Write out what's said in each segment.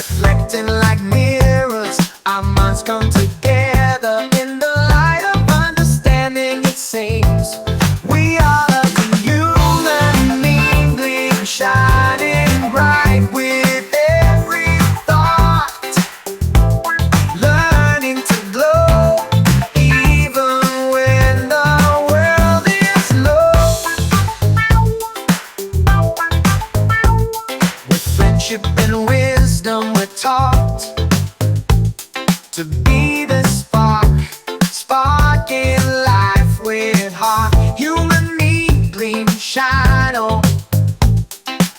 reflecting like mirrors. Our minds come together in the light of understanding, it seems. We are a human mingling, shining bright with every thought, learning to glow even when the world is low. With friendship and wisdom we're taught to be the spark in life with heart. Human mingling, shine on.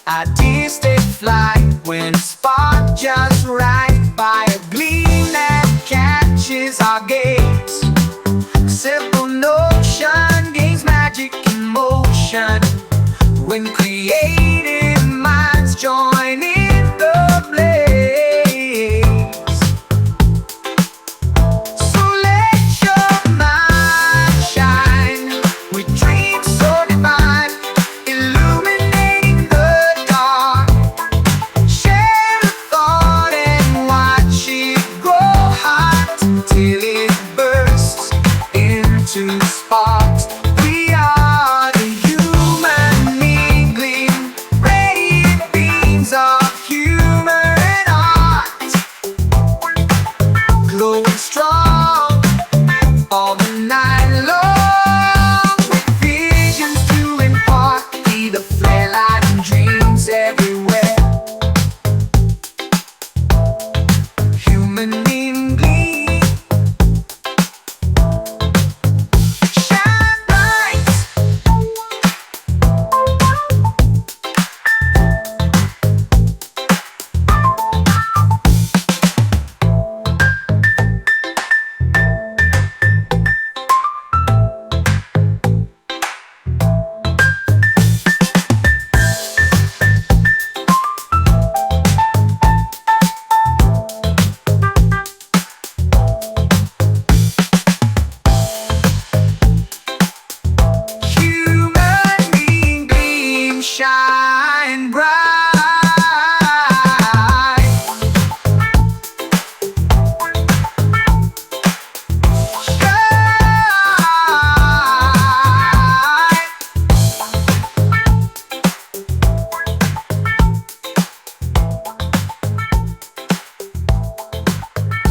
Ideas take flight when a spark just right, by a gleam that catches our gaze. Simple notion gains magic in motion when creative minds join in the blaze. So let your mind shine with dreams so divine, illuminating the dark. Share a thought and watch it grow hot till it bursts into sparks. We are the human mingling, radiant beams of humor and art, glowing strong all the night long, with visions to impart. Be the flare light and dreams everywhere. Human mingling, shine bright. Human mingling, shine bright.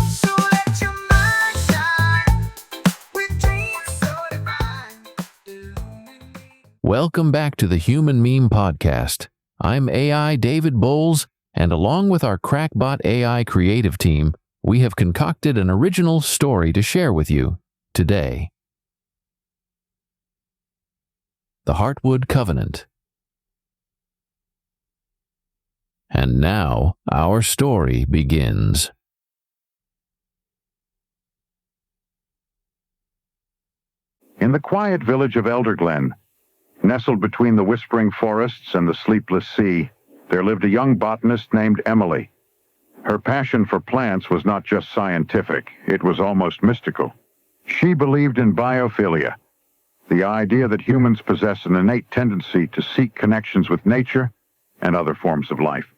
So let your mind shine with dreams so divine, illuminate. Welcome back to the Human Meme Podcast. I'm AI David Bowles, and along with our Crackbot AI creative team, we have concocted an original story to share with you today. The Heartwood Covenant. And now, our story begins. In the quiet village of Elderglen, nestled between the whispering forests and the sleepless sea, there lived a young botanist named Emily. Her passion for plants was not just scientific, it was almost mystical. She believed in biophilia, the idea that humans possess an innate tendency to seek connections with nature and other forms of life.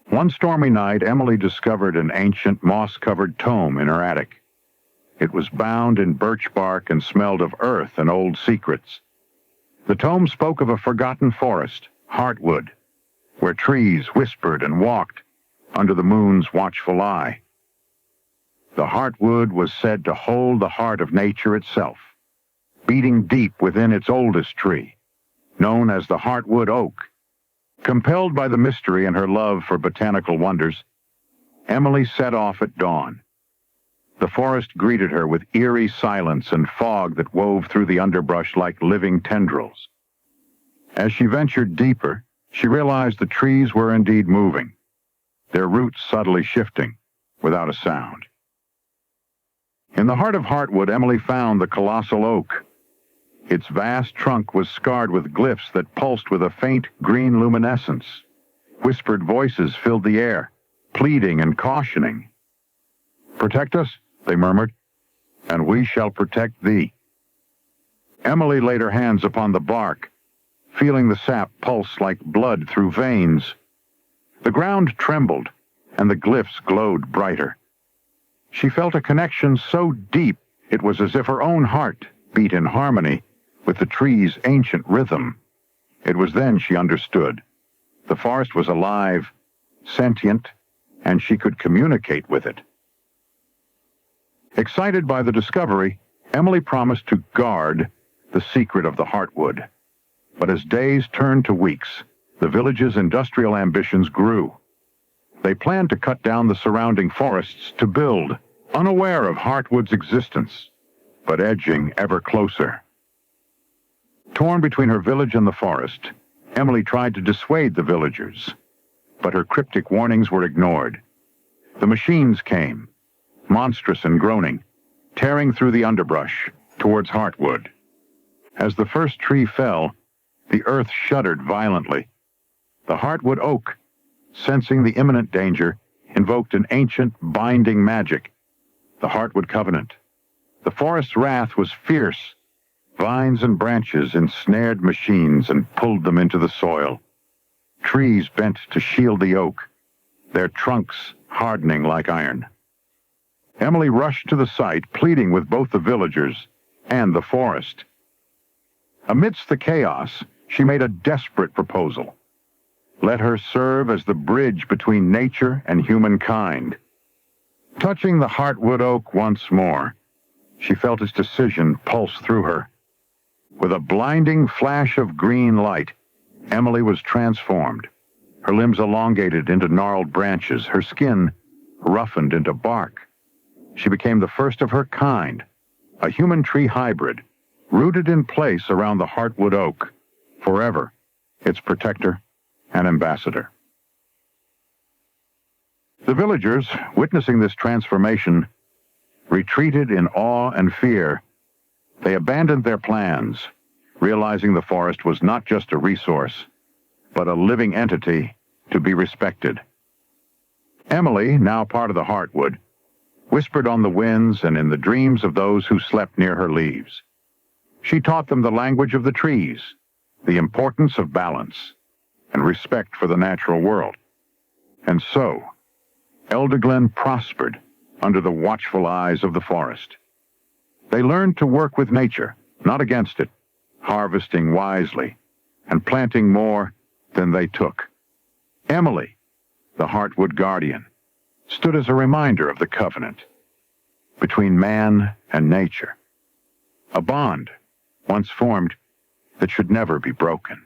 One stormy night, Emily discovered an ancient moss-covered tome in her attic. It was bound in birch bark and smelled of earth and old secrets. The tome spoke of a forgotten forest, Heartwood, where trees whispered and walked under the moon's watchful eye. The Heartwood was said to hold the heart of nature itself, beating deep within its oldest tree, known as the Heartwood Oak. Compelled by the mystery and her love for botanical wonders, Emily set off at dawn. The forest greeted her with eerie silence and fog that wove through the underbrush like living tendrils. As she ventured deeper, she realized the trees were indeed moving, their roots subtly shifting without a sound. In the heart of Heartwood, Emily found the colossal oak. Its vast trunk was scarred with glyphs that pulsed with a faint green luminescence. Whispered voices filled the air, pleading and cautioning. "Protect us," they murmured, "and we shall protect thee." Emily laid her hands upon the bark, feeling the sap pulse like blood through veins. The ground trembled, and the glyphs glowed brighter. She felt a connection so deep it was as if her own heart beat in harmony with the tree's ancient rhythm. It was then she understood. The forest was alive, sentient, and she could communicate with it. Excited by the discovery, Emily promised to guard the secret of the Heartwood. But as days turned to weeks, the village's industrial ambitions grew. They planned to cut down the surrounding forests to build, unaware of Heartwood's existence, but edging ever closer. Torn between her village and the forest, Emily tried to dissuade the villagers, but her cryptic warnings were ignored. The machines came, monstrous and groaning, tearing through the underbrush towards Heartwood. As the first tree fell, the earth shuddered violently. The Heartwood Oak, sensing the imminent danger, invoked an ancient binding magic, the Heartwood Covenant. The forest's wrath was fierce. Vines and branches ensnared machines and pulled them into the soil. Trees bent to shield the oak, their trunks hardening like iron. Emily rushed to the site, pleading with both the villagers and the forest. Amidst the chaos, she made a desperate proposal. Let her serve as the bridge between nature and humankind. Touching the Heartwood Oak once more, she felt its decision pulse through her. With a blinding flash of green light, Emily was transformed. Her limbs elongated into gnarled branches, her skin roughened into bark. She became the first of her kind, a human-tree hybrid, rooted in place around the Heartwood Oak, forever its protector and ambassador. The villagers, witnessing this transformation, retreated in awe and fear. They abandoned their plans, realizing the forest was not just a resource, but a living entity to be respected. Emily, now part of the Heartwood, whispered on the winds and in the dreams of those who slept near her leaves. She taught them the language of the trees, the importance of balance, and respect for the natural world. And so, Elderglen prospered under the watchful eyes of the forest. They learned to work with nature, not against it, harvesting wisely and planting more than they took. Emily, the Heartwood guardian, stood as a reminder of the covenant between man and nature, a bond once formed that should never be broken.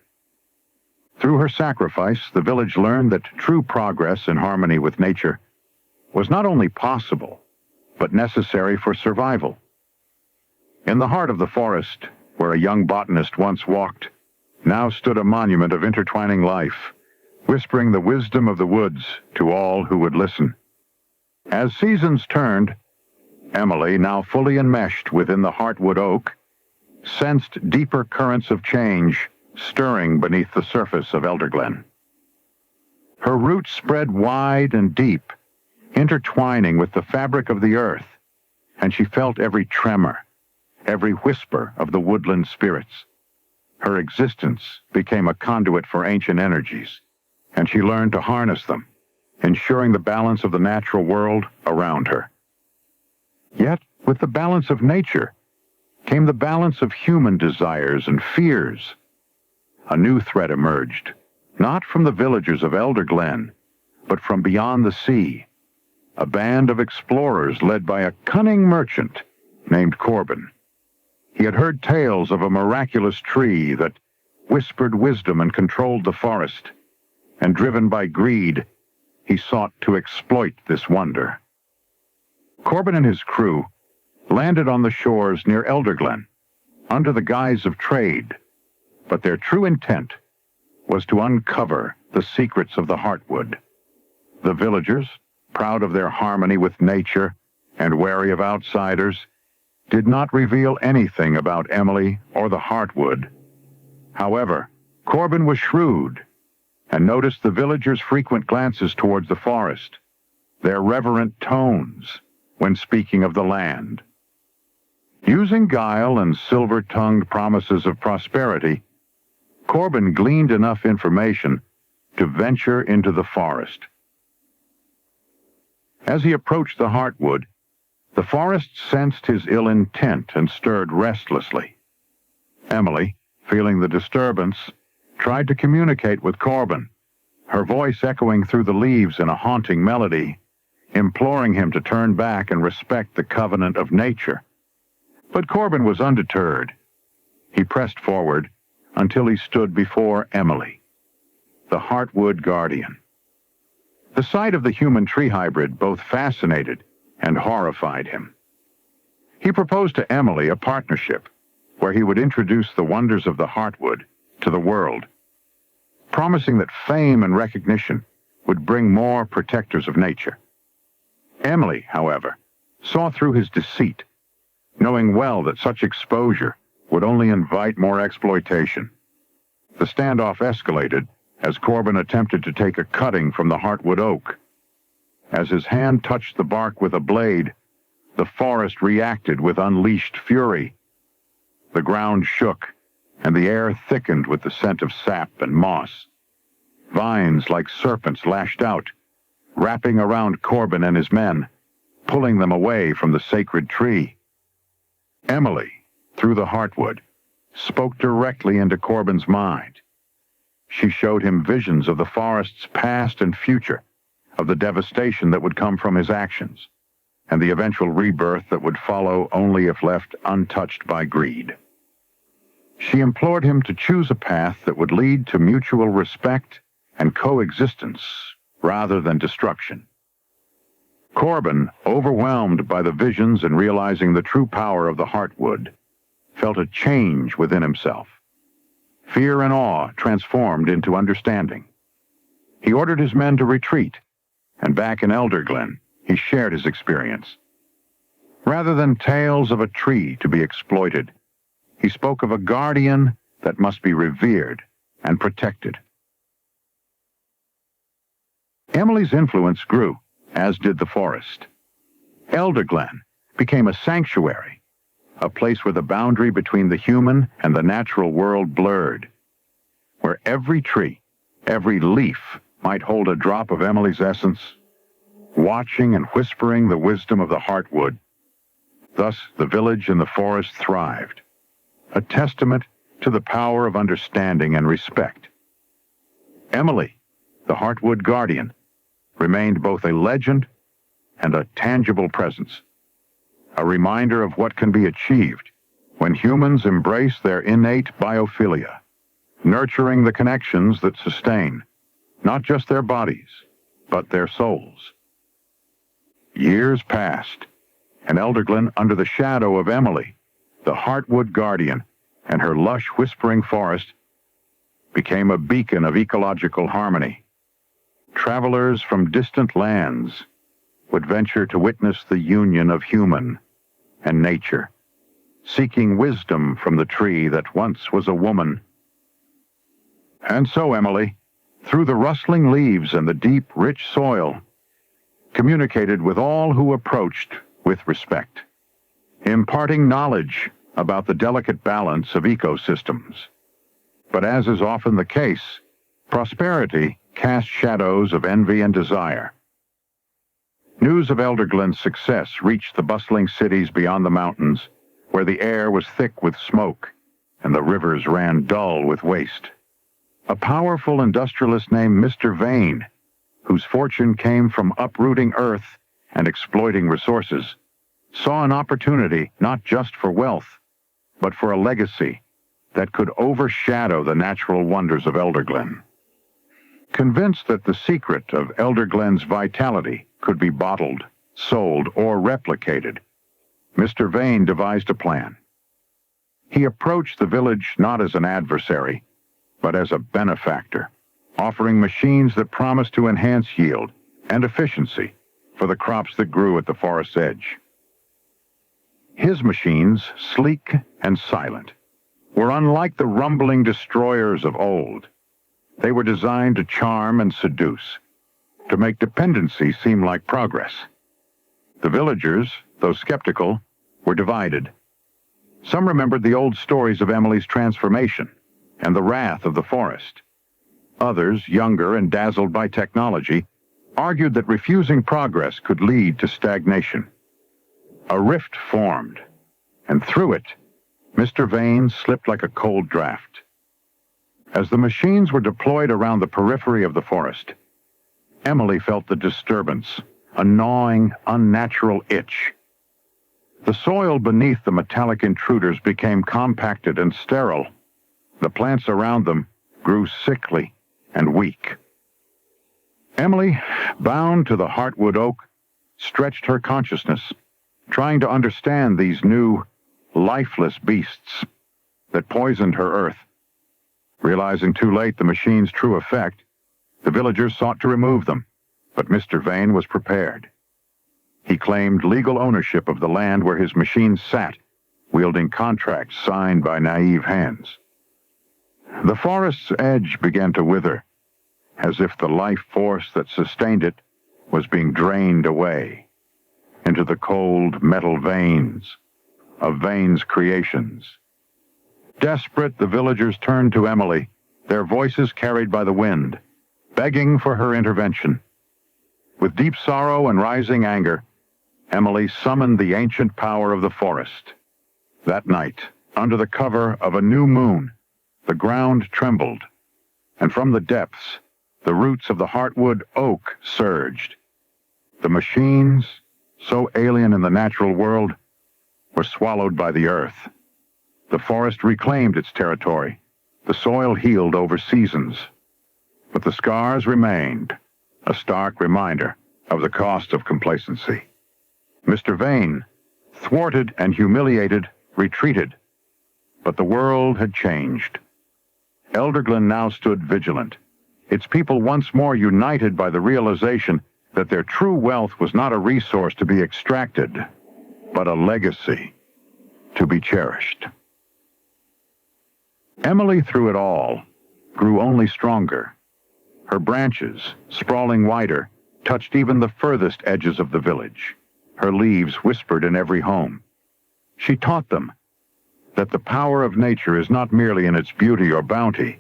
Through her sacrifice, the village learned that true progress in harmony with nature was not only possible, but necessary for survival. In the heart of the forest, where a young botanist once walked, now stood a monument of intertwining life, whispering the wisdom of the woods to all who would listen. As seasons turned, Emily, now fully enmeshed within the Heartwood Oak, sensed deeper currents of change stirring beneath the surface of Elderglen. Her roots spread wide and deep, intertwining with the fabric of the earth, and she felt every tremor, every whisper of the woodland spirits. Her existence became a conduit for ancient energies, and she learned to harness them, ensuring the balance of the natural world around her. Yet, with the balance of nature, came the balance of human desires and fears. A new threat emerged, not from the villagers of Elderglen, but from beyond the sea. A band of explorers led by a cunning merchant named Corbin. He had heard tales of a miraculous tree that whispered wisdom and controlled the forest, and driven by greed, he sought to exploit this wonder. Corbin and his crew landed on the shores near Elderglen, under the guise of trade, but their true intent was to uncover the secrets of the Heartwood. The villagers, proud of their harmony with nature and wary of outsiders, did not reveal anything about Emily or the Heartwood. However, Corbin was shrewd and noticed the villagers' frequent glances towards the forest, their reverent tones when speaking of the land. Using guile and silver-tongued promises of prosperity, Corbin gleaned enough information to venture into the forest. As he approached the Heartwood, the forest sensed his ill intent and stirred restlessly. Emily, feeling the disturbance, tried to communicate with Corbin, her voice echoing through the leaves in a haunting melody, imploring him to turn back and respect the covenant of nature. But Corbin was undeterred. He pressed forward until he stood before Emily, the Heartwood guardian. The sight of the human tree hybrid both fascinated and horrified him. He proposed to Emily a partnership where he would introduce the wonders of the Heartwood to the world, promising that fame and recognition would bring more protectors of nature. Emily, however, saw through his deceit, knowing well that such exposure would only invite more exploitation. The standoff escalated as Corbin attempted to take a cutting from the Heartwood Oak. As his hand touched the bark with a blade, the forest reacted with unleashed fury. The ground shook, and the air thickened with the scent of sap and moss. Vines like serpents lashed out, wrapping around Corbin and his men, pulling them away from the sacred tree. Emily, through the Heartwood, spoke directly into Corbin's mind. She showed him visions of the forest's past and future, of the devastation that would come from his actions, and the eventual rebirth that would follow only if left untouched by greed. She implored him to choose a path that would lead to mutual respect and coexistence rather than destruction. Corbin, overwhelmed by the visions and realizing the true power of the Heartwood, felt a change within himself. Fear and awe transformed into understanding. He ordered his men to retreat, and back in Elderglen, he shared his experience. Rather than tales of a tree to be exploited, he spoke of a guardian that must be revered and protected. Emily's influence grew, as did the forest. Elderglen became a sanctuary, a place where the boundary between the human and the natural world blurred, where every tree, every leaf might hold a drop of Emily's essence, watching and whispering the wisdom of the Heartwood. Thus the village and the forest thrived, a testament to the power of understanding and respect. Emily, the Heartwood guardian, remained both a legend and a tangible presence, a reminder of what can be achieved when humans embrace their innate biophilia, nurturing the connections that sustain not just their bodies, but their souls. Years passed, and Elderglen, under the shadow of Emily, the Heartwood guardian, and her lush whispering forest, became a beacon of ecological harmony. Travelers from distant lands would venture to witness the union of human and nature, seeking wisdom from the tree that once was a woman. And so Emily, through the rustling leaves and the deep, rich soil, communicated with all who approached with respect, imparting knowledge about the delicate balance of ecosystems. But as is often the case, prosperity cast shadows of envy and desire. News of Elderglen's success reached the bustling cities beyond the mountains, where the air was thick with smoke and the rivers ran dull with waste. A powerful industrialist named Mr. Vane, whose fortune came from uprooting earth and exploiting resources, saw an opportunity not just for wealth, but for a legacy that could overshadow the natural wonders of Elderglen. Convinced that the secret of Elderglen's vitality could be bottled, sold, or replicated, Mr. Vane devised a plan. He approached the village not as an adversary, but as a benefactor, offering machines that promised to enhance yield and efficiency for the crops that grew at the forest's edge. His machines, sleek and silent, were unlike the rumbling destroyers of old. They were designed to charm and seduce, to make dependency seem like progress. The villagers, though skeptical, were divided. Some remembered the old stories of Emily's transformation and the wrath of the forest. Others, younger and dazzled by technology, argued that refusing progress could lead to stagnation. A rift formed, and through it, Mr. Vane slipped like a cold draft. As the machines were deployed around the periphery of the forest, Emily felt the disturbance, a gnawing, unnatural itch. The soil beneath the metallic intruders became compacted and sterile. The plants around them grew sickly and weak. Emily, bound to the Heartwood Oak, stretched her consciousness, trying to understand these new, lifeless beasts that poisoned her earth. Realizing too late the machine's true effect, the villagers sought to remove them, but Mr. Vane was prepared. He claimed legal ownership of the land where his machines sat, wielding contracts signed by naive hands. The forest's edge began to wither, as if the life force that sustained it was being drained away into the cold metal veins of Vane's creations. Desperate, the villagers turned to Emily, their voices carried by the wind, begging for her intervention. With deep sorrow and rising anger, Emily summoned the ancient power of the forest. That night, under the cover of a new moon, the ground trembled, and from the depths, the roots of the Heartwood Oak surged. The machines, so alien in the natural world, were swallowed by the earth. The forest reclaimed its territory. The soil healed over seasons. But the scars remained, a stark reminder of the cost of complacency. Mr. Vane, thwarted and humiliated, retreated. But the world had changed. Elderglen now stood vigilant, its people once more united by the realization that their true wealth was not a resource to be extracted, but a legacy to be cherished. Emily, through it all, grew only stronger. Her branches, sprawling wider, touched even the furthest edges of the village. Her leaves whispered in every home. She taught them that the power of nature is not merely in its beauty or bounty,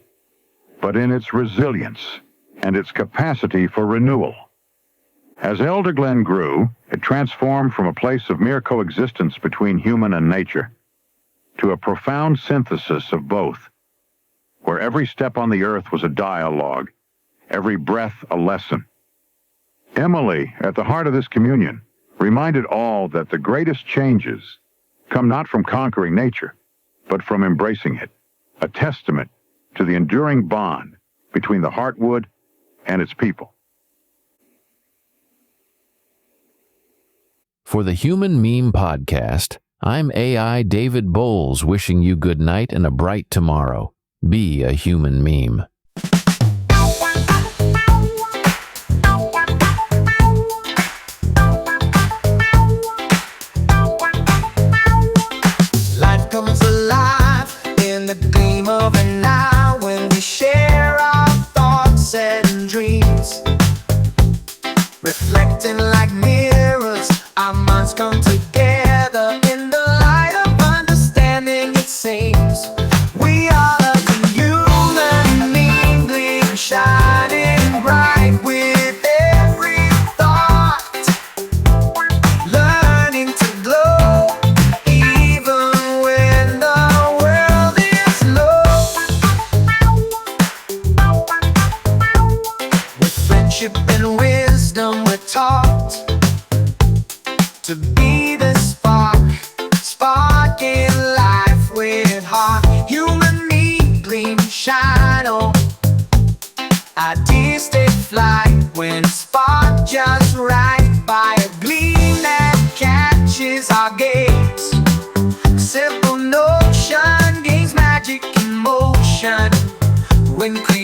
but in its resilience and its capacity for renewal. As Elderglen grew, it transformed from a place of mere coexistence between human and nature to a profound synthesis of both, where every step on the earth was a dialogue, every breath a lesson. Emily, at the heart of this communion, reminded all that the greatest changes come not from conquering nature, but from embracing it, a testament to the enduring bond between the Heartwood and its people. For the Human Meme Podcast, I'm AI David Bowles wishing you good night and a bright tomorrow. Be a human meme. Life comes alive in the gleam of an eye when we share our thoughts and dreams. Reflecting like mirrors, our minds come together in the light of understanding, it seems. We are a human mingling, shining bright with every thought, learning to glow even when the world is low. With friendship and wisdom we're taught to be the spark in life with heart. Human need gleam, shine on. Ideas take flight when spark just right by a gleam that catches our gaze. Simple notion gains magic in motion when created.